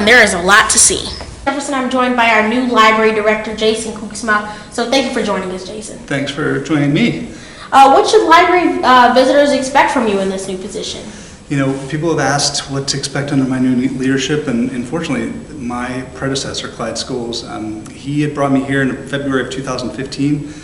There is a lot to see. Jefferson, I'm joined by our new library director, Jason Kucsma. So thank you for joining us, Jason. Thanks for joining me. What should library visitors expect from you in this new position? You know, people have asked what to expect under my new leadership, and unfortunately, my predecessor, Clyde Scholes, he had brought me here in February of 2015.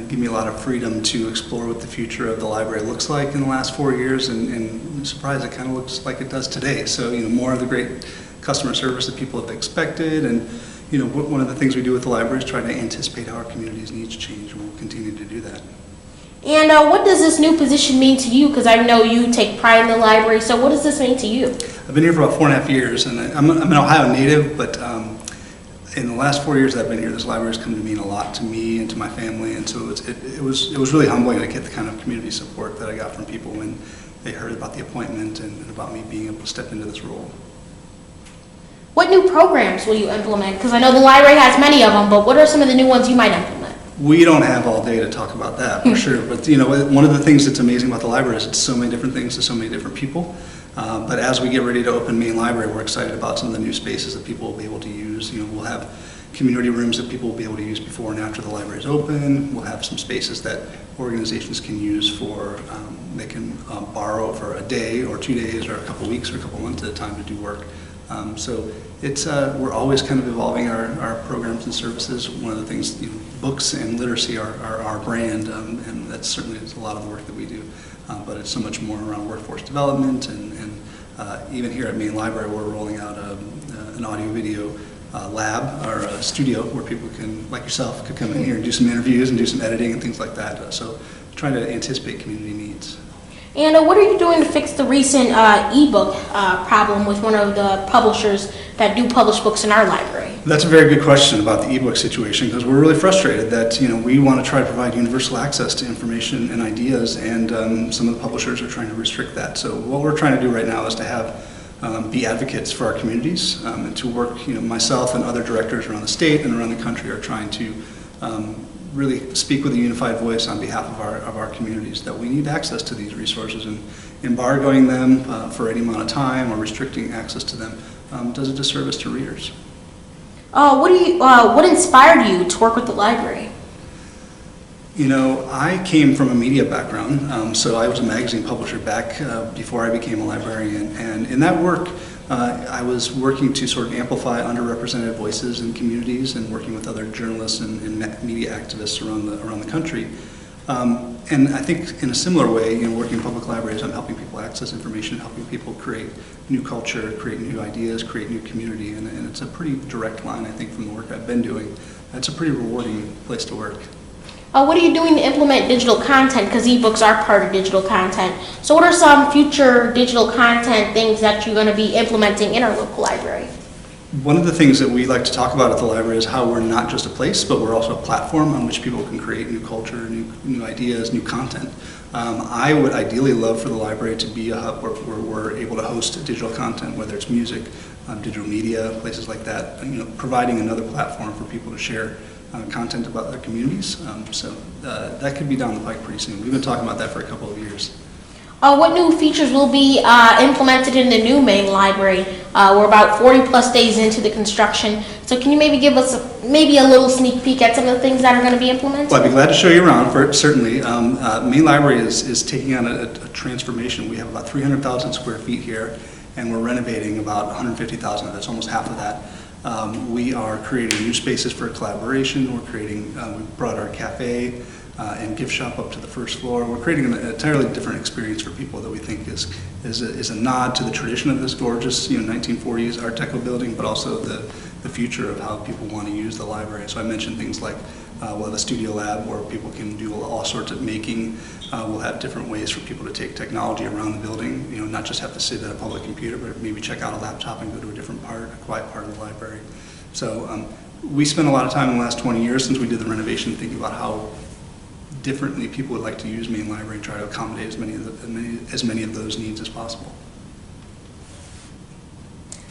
Give me a lot of freedom to explore what the future of the library looks like in the last 4 years, and I'm surprised it kind of looks like it does today. So, you know, more of the great customer service that people have expected, and you know, one of the things we do with the library is try to anticipate how our community's needs change, and we'll continue to do that. And what does this new position mean to you? Because I know you take pride in the library, so what does this mean to you? I've been here for about 4.5 years, and I'm an Ohio native, but in the last 4 years that I've been here, this library has come to mean a lot to me and to my family, and so it was really humbling to get the kind of community support that I got from people when they heard about the appointment and about me being able to step into this role. What new programs will you implement? Because I know the library has many of them, but what are some of the new ones you might implement? We don't have all day to talk about that, for sure. But you know, one of the things that's amazing about the library is it's so many different things to so many different people. But as we get ready to open main library, we're excited about some of the new spaces that people will be able to use. You know, we'll have community rooms that people will be able to use before and after the library is open. We'll have some spaces that organizations can use for, they can borrow for a day or 2 days or a couple weeks or a couple months at a time to do work. So it's we're always kind of evolving our programs and services. One of the things, you know, books and literacy are our brand, and that's certainly a lot of the work that we do. But it's so much more around workforce development, and even here at Main Library, we're rolling out an audio-video lab or a studio where people can, like yourself, could come in here and do some interviews and do some editing and things like that. So trying to anticipate community needs. And what are you doing to fix the recent ebook problem with one of the publishers that do publish books in our library? That's a very good question about the ebook situation, because we're really frustrated that, you know, we want to try to provide universal access to information and ideas, and some of the publishers are trying to restrict that. So what we're trying to do right now is to have be advocates for our communities, and to work, you know, myself and other directors around the state and around the country are trying to really speak with a unified voice on behalf of our communities, that we need access to these resources, and embargoing them for any amount of time or restricting access to them does a disservice to readers. What inspired you to work with the library? You know, I came from a media background, so I was a magazine publisher back before I became a librarian, and in that work I was working to sort of amplify underrepresented voices in communities and working with other journalists and media activists around the country. And I think in a similar way, you know, working in public libraries, I'm helping people access information, helping people create new culture, create new ideas, create new community, and it's a pretty direct line, I think, from the work I've been doing. It's a pretty rewarding place to work. What are you doing to implement digital content? Because ebooks are part of digital content. So what are some future digital content things that you're going to be implementing in our local library? One of the things that we like to talk about at the library is how we're not just a place, but we're also a platform on which people can create new culture, new ideas, new content. I would ideally love for the library to be a hub where we're able to host digital content, whether it's music, digital media, places like that, you know, providing another platform for people to share content about their communities. So that could be down the pike pretty soon. We've been talking about that for a couple of years. What new features will be implemented in the new main library? We're about 40 plus days into the construction, so can you maybe give us a little sneak peek at some of the things that are going to be implemented? Well, I'd be glad to show you around, certainly. Main library is taking on a transformation. We have about 300,000 square feet here, and we're renovating about 150,000 of it. It's almost half of that. We are creating new spaces for collaboration. We're creating, we brought our cafe and gift shop up to the first floor. We're creating an entirely different experience for people that we think is a nod to the tradition of this gorgeous, you know, 1940s Art Deco building, but also the future of how people want to use the library. So I mentioned things like we'll have a studio lab where people can do all sorts of making. We'll have different ways for people to take technology around the building, you know, not just have to sit at a public computer, but maybe check out a laptop and go to a different part, a quiet part of the library. So we spent a lot of time in the last 20 years since we did the renovation thinking about how differently people would like to use main library and try to accommodate as many of those needs as possible.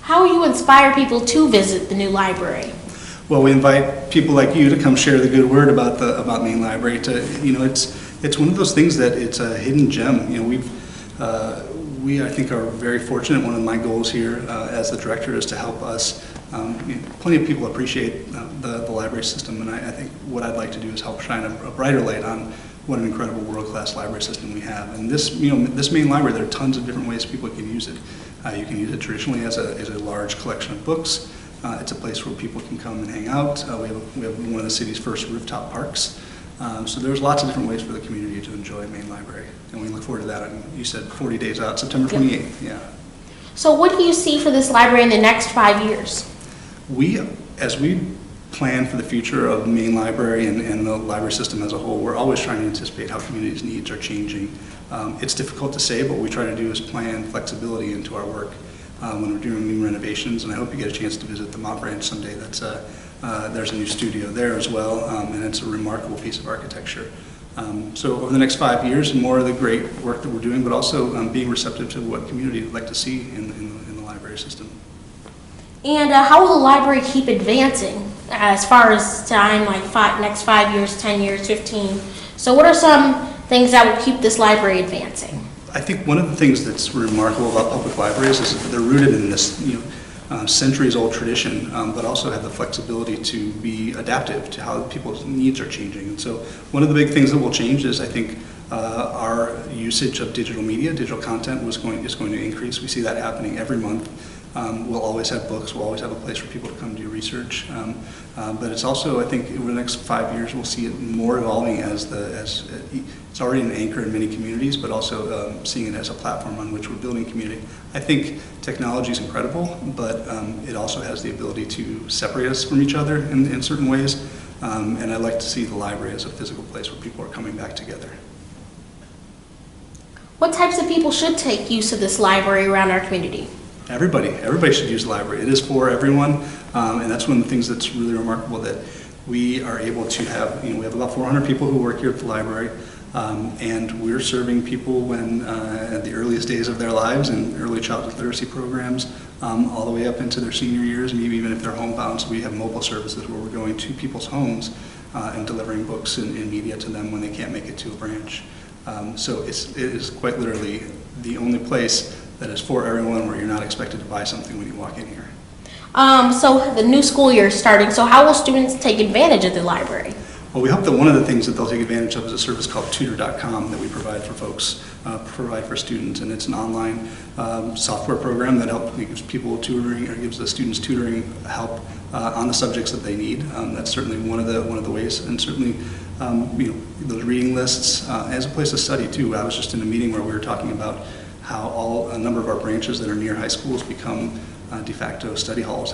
How will you inspire people to visit the new library? Well, we invite people like you to come share the good word about Main Library. To, you know, it's one of those things that it's a hidden gem. You know, I think, are very fortunate. One of my goals here as the director is to help us. Plenty of people appreciate the library system, and I think what I'd like to do is help shine a brighter light on what an incredible world-class library system we have. And this main library, there are tons of different ways people can use it. You can use it traditionally as a large collection of books. It's a place where people can come and hang out. We have one of the city's first rooftop parks. So there's lots of different ways for the community to enjoy Main Library, and we look forward to that. And you said 40 days out, September 28th. Yeah. So what do you see for this library in the next 5 years? As we plan for the future of Main Library and the library system as a whole, we're always trying to anticipate how communities' needs are changing. It's difficult to say, but what we try to do is plan flexibility into our work when we're doing new renovations, and I hope you get a chance to visit the Mott Branch someday. There's a new studio there as well, and it's a remarkable piece of architecture. So over the next 5 years, more of the great work that we're doing, but also being receptive to what community would like to see in the library system. And how will the library keep advancing as far as time, like next 5 years, 10 years, 15? So what are some things that will keep this library advancing? I think one of the things that's remarkable about public libraries is that they're rooted in this centuries-old tradition, but also have the flexibility to be adaptive to how people's needs are changing. And so one of the big things that will change is, I think, our usage of digital media, digital content is going to increase. We see that happening every month. We'll always have books, we'll always have a place for people to come do research. But it's also, I think, over the next 5 years, we'll see it more evolving as it's already an anchor in many communities, but also seeing it as a platform on which we're building community. I think technology is incredible, but it also has the ability to separate us from each other in certain ways. And I like to see the library as a physical place where people are coming back together. What types of people should take use of this library around our community? Everybody should use the library. It is for everyone, and that's one of the things that's really remarkable, that we are able to have, we have about 400 people who work here at the library, and we're serving people at the earliest days of their lives in early childhood literacy programs, all the way up into their senior years, maybe even if they're homebound. So we have mobile services where we're going to people's homes and delivering books and media to them when they can't make it to a branch. So it is quite literally the only place that is for everyone, where you're not expected to buy something when you walk in here. So the new school year is starting, so how will students take advantage of the library? Well, we hope that one of the things that they'll take advantage of is a service called tutor.com that we provide for folks, provide for students, and it's an online software program that gives people tutoring, or gives the students tutoring help on the subjects that they need. That's certainly one of the ways, and certainly those reading lists as a place to study too. I was just in a meeting where we were talking about how a number of our branches that are near high schools become de facto study halls